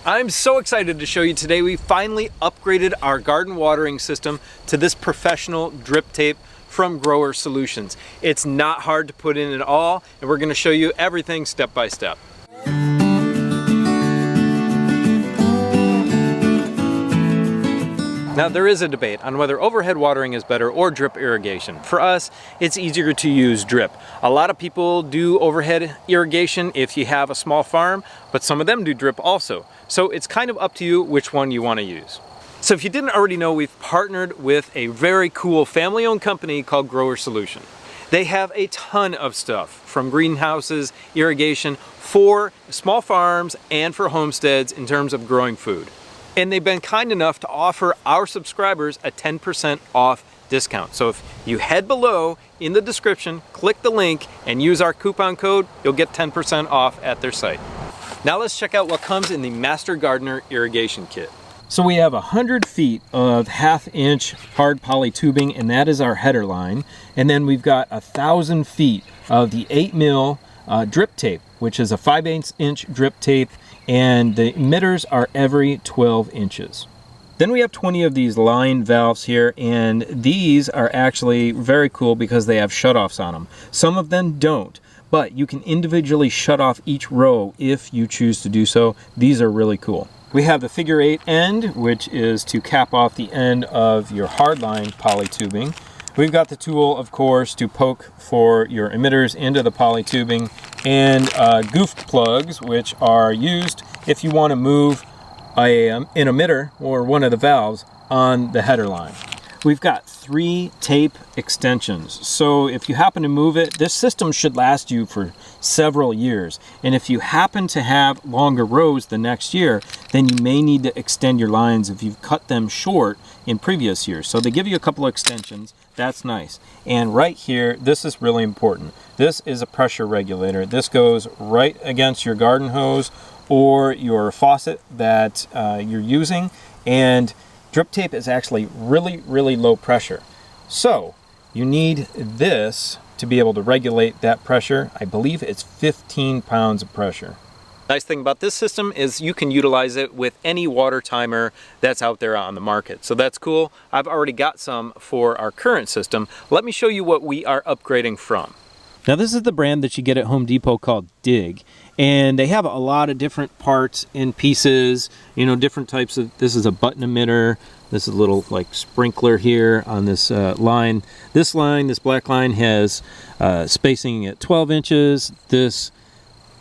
I'm so excited to show you today. We finally upgraded our garden watering system to this professional drip tape from Grower Solutions. It's not hard to put in at all, and we're going to show you everything step by step. Now there is a debate on whether overhead watering is better or drip irrigation. For us, it's easier to use drip. A lot of people do overhead irrigation if you have a small farm, but some of them do drip also. So it's kind of up to you which one you want to use. So if you didn't already know, we've partnered with a very cool family-owned company called Grower Solution. They have a ton of stuff from greenhouses, irrigation, for small farms and for homesteads in terms of growing food. And they've been kind enough to offer our subscribers a 10% off discount. So if you head below in the description, click the link and use our coupon code, you'll get 10% off at their site. Now let's check out what comes in the Master Gardener Irrigation Kit. So we have 100 feet of 1/2-inch hard poly tubing, and that is our header line. And then we've got 1,000 feet of the 8mm drip tape, which is a 5/8-inch drip tape, and the emitters are every 12 inches. Then we have 20 of these line valves here, and these are actually very cool because they have shutoffs on them. Some of them don't, but you can individually shut off each row if you choose to do so. These are really cool. We have the figure 8 end, which is to cap off the end of your hardline poly tubing. We've got the tool, of course, to poke for your emitters into the poly tubing, and goof plugs, which are used if you want to move an emitter or one of the valves on the header line. We've got 3 tape extensions, so if you happen to move it, this system should last you for several years. And if you happen to have longer rows the next year, then you may need to extend your lines if you've cut them short in previous years. So they give you a couple of extensions. That's nice. And right here, this is really important. This is a pressure regulator. This goes right against your garden hose or your faucet that you're using, and drip tape is actually really low pressure. So you need this to be able to regulate that pressure. I believe it's 15 pounds of pressure. Nice thing about this system is you can utilize it with any water timer that's out there on the market. So that's cool. I've already got some for our current system. Let me show you what we are upgrading from. Now this is the brand that you get at Home Depot called Dig, and they have a lot of different parts and pieces, you know, different types of, this is a button emitter, this is a little like sprinkler here on this line. This black line has spacing at 12 inches, this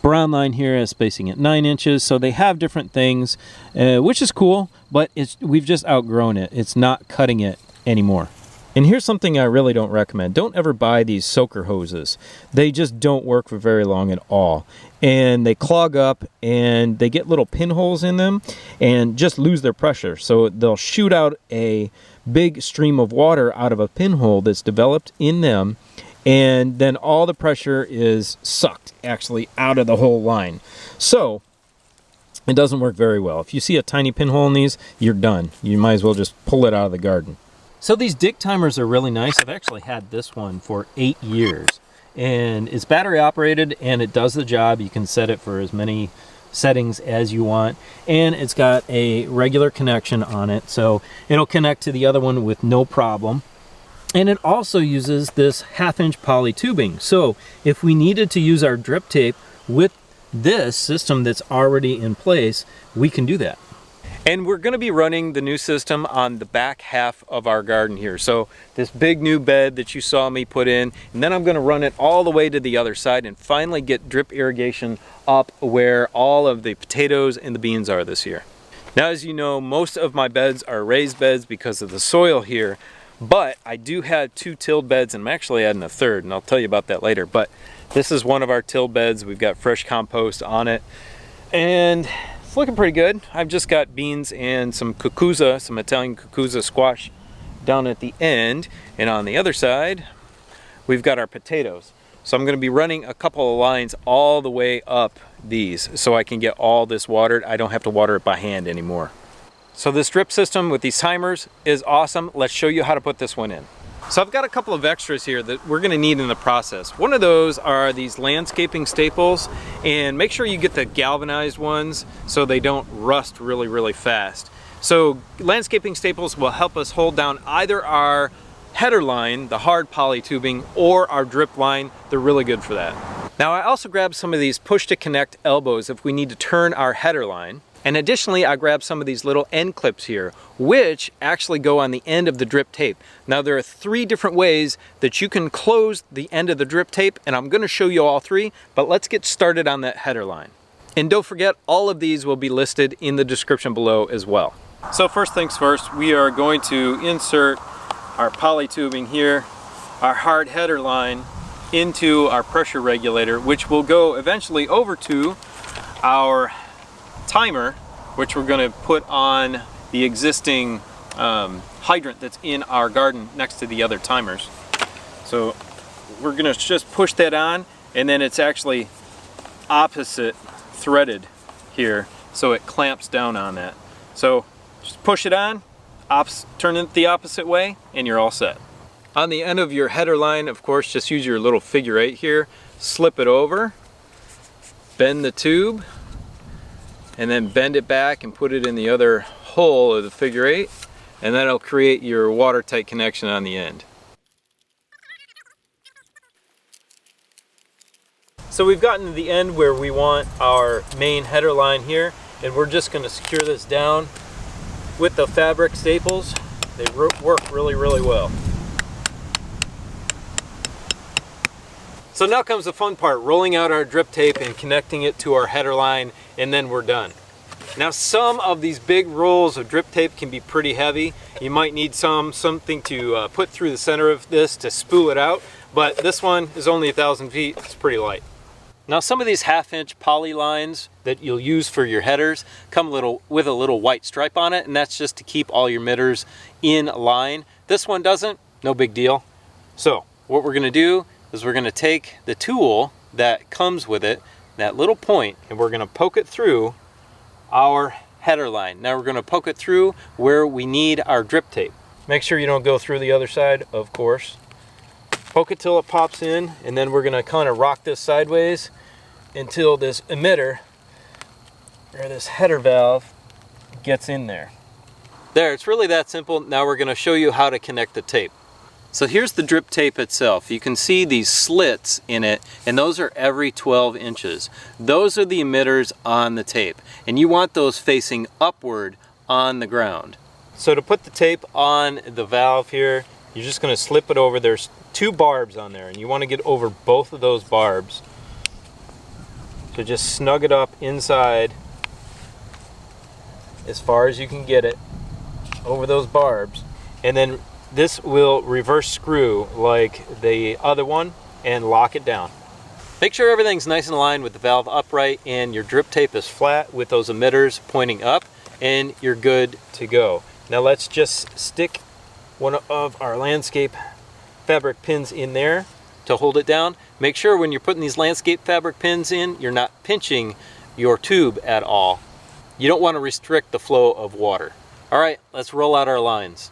brown line here has spacing at 9 inches, so they have different things, which is cool, but we've just outgrown it. It's not cutting it anymore. And here's something I really don't recommend. Don't ever buy these soaker hoses. They just don't work for very long at all. And they clog up and they get little pinholes in them and just lose their pressure. So they'll shoot out a big stream of water out of a pinhole that's developed in them, and then all the pressure is sucked actually out of the whole line. So it doesn't work very well. If you see a tiny pinhole in these, you're done. You might as well just pull it out of the garden. So these Dig timers are really nice. I've actually had this one for 8 years, and it's battery operated and it does the job. You can set it for as many settings as you want, and it's got a regular connection on it, so it'll connect to the other one with no problem. And it also uses this 1/2-inch poly tubing. So if we needed to use our drip tape with this system that's already in place, we can do that. And we're going to be running the new system on the back half of our garden here. So this big new bed that you saw me put in, and then I'm going to run it all the way to the other side and finally get drip irrigation up where all of the potatoes and the beans are this year. Now, as you know, most of my beds are raised beds because of the soil here, but I do have 2 tilled beds, and I'm actually adding a 3rd, and I'll tell you about that later. But this is one of our tilled beds. We've got fresh compost on it, and it's looking pretty good. I've just got beans and some cucuzza, some Italian cucuzza squash down at the end. And on the other side, we've got our potatoes. So I'm going to be running a couple of lines all the way up these so I can get all this watered. I don't have to water it by hand anymore. So this drip system with these timers is awesome. Let's show you how to put this one in. So I've got a couple of extras here that we're going to need in the process. One of those are these landscaping staples, and make sure you get the galvanized ones so they don't rust really fast. So landscaping staples will help us hold down either our header line, the hard poly tubing, or our drip line. They're really good for that. Now I also grabbed some of these push to connect elbows if we need to turn our header line. And additionally, I grabbed some of these little end clips here, which actually go on the end of the drip tape. Now there are 3 different ways that you can close the end of the drip tape, and I'm going to show you all 3, but let's get started on that header line. And don't forget, all of these will be listed in the description below as well. So first things first, we are going to insert our poly tubing here, our hard header line, into our pressure regulator, which will go eventually over to our timer, which we're going to put on the existing hydrant that's in our garden next to the other timers. So we're going to just push that on, and then it's actually opposite threaded here, so it clamps down on that. So just push it on, turn it the opposite way, and you're all set. On the end of your header line, of course, just use your little figure 8 here, slip it over, bend the tube, and then bend it back and put it in the other hole of the figure 8, and that'll create your watertight connection on the end. So we've gotten to the end where we want our main header line here, and we're just going to secure this down with the fabric staples. They work really well. So now comes the fun part, rolling out our drip tape and connecting it to our header line, and then we're done. Now some of these big rolls of drip tape can be pretty heavy. You might need something to put through the center of this to spool it out, but this one is only 1,000 feet, it's pretty light. Now some of these 1/2-inch poly lines that you'll use for your headers come with a little white stripe on it, and that's just to keep all your emitters in line. This one doesn't, no big deal. So what we're gonna do is we're gonna take the tool that comes with it, that little point, and we're gonna poke it through our header line. Now we're gonna poke it through where we need our drip tape. Make sure you don't go through the other side, of course. Poke it till it pops in, and then we're gonna kind of rock this sideways until this emitter, or this header valve, gets in there. There, it's really that simple. Now we're gonna show you how to connect the tape. So here's the drip tape itself. You can see these slits in it, and those are every 12 inches. Those are the emitters on the tape, and you want those facing upward on the ground. So to put the tape on the valve here, you're just going to slip it over. There's 2 barbs on there, and you want to get over both of those barbs. So just snug it up inside as far as you can get it over those barbs, and then this will reverse screw like the other one and lock it down. Make sure everything's nice and aligned with the valve upright and your drip tape is flat with those emitters pointing up, and you're good to go. Now let's just stick one of our landscape fabric pins in there to hold it down. Make sure when you're putting these landscape fabric pins in, you're not pinching your tube at all. You don't want to restrict the flow of water. All right, let's roll out our lines.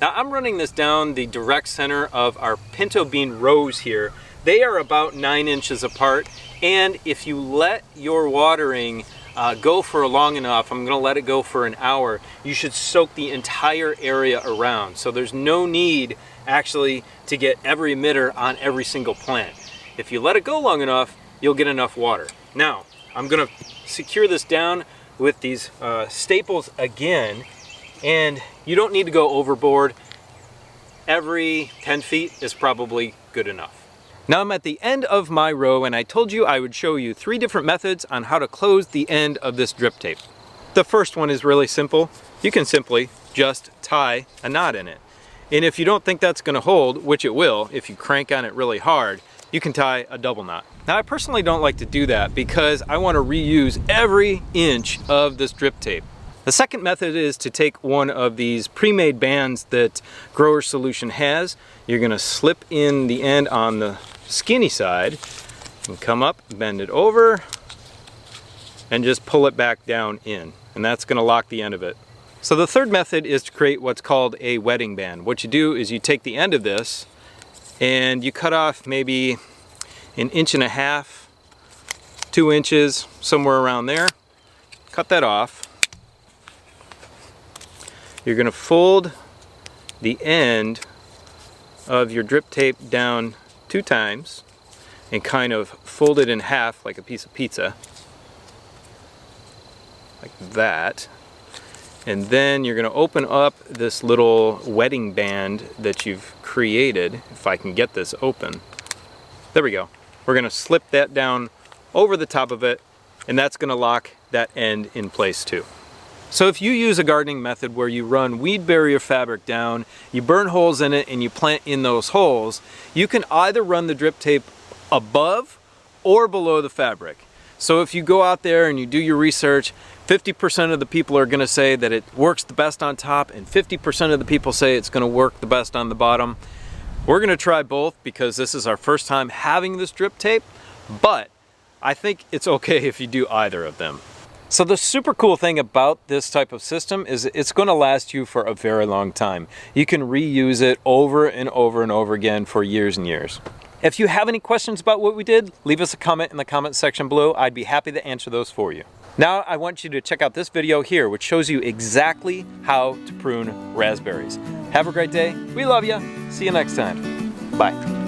Now I'm running this down the direct center of our pinto bean rows here. They are about 9 inches apart, and if you let your watering go for long enough, I'm going to let it go for an hour, you should soak the entire area around. So there's no need actually to get every emitter on every single plant. If you let it go long enough, you'll get enough water. Now I'm going to secure this down with these staples again, and you don't need to go overboard. Every 10 feet is probably good enough. Now I'm at the end of my row, and I told you I would show you 3 different methods on how to close the end of this drip tape. The first one is really simple. You can simply just tie a knot in it. And if you don't think that's going to hold, which it will if you crank on it really hard, you can tie a double knot. Now I personally don't like to do that because I want to reuse every inch of this drip tape. The second method is to take one of these pre-made bands that Grower Solution has. You're going to slip in the end on the skinny side and come up, bend it over, and just pull it back down in, and that's going to lock the end of it. So the third method is to create what's called a wetting band. What you do is you take the end of this and you cut off maybe 1.5 inches, 2 inches, somewhere around there. Cut that off. You're going to fold the end of your drip tape down 2 times and kind of fold it in half like a piece of pizza, like that. And then you're going to open up this little wetting band that you've created, if I can get this open. There we go. We're going to slip that down over the top of it, and that's going to lock that end in place too. So if you use a gardening method where you run weed barrier fabric down, you burn holes in it, and you plant in those holes, you can either run the drip tape above or below the fabric. So if you go out there and you do your research, 50% of the people are going to say that it works the best on top, and 50% of the people say it's going to work the best on the bottom. We're going to try both because this is our first time having this drip tape, but I think it's okay if you do either of them. So the super cool thing about this type of system is it's going to last you for a very long time. You can reuse it over and over and over again for years and years. If you have any questions about what we did, leave us a comment in the comment section below. I'd be happy to answer those for you. Now I want you to check out this video here, which shows you exactly how to prune raspberries. Have a great day. We love you. See you next time. Bye.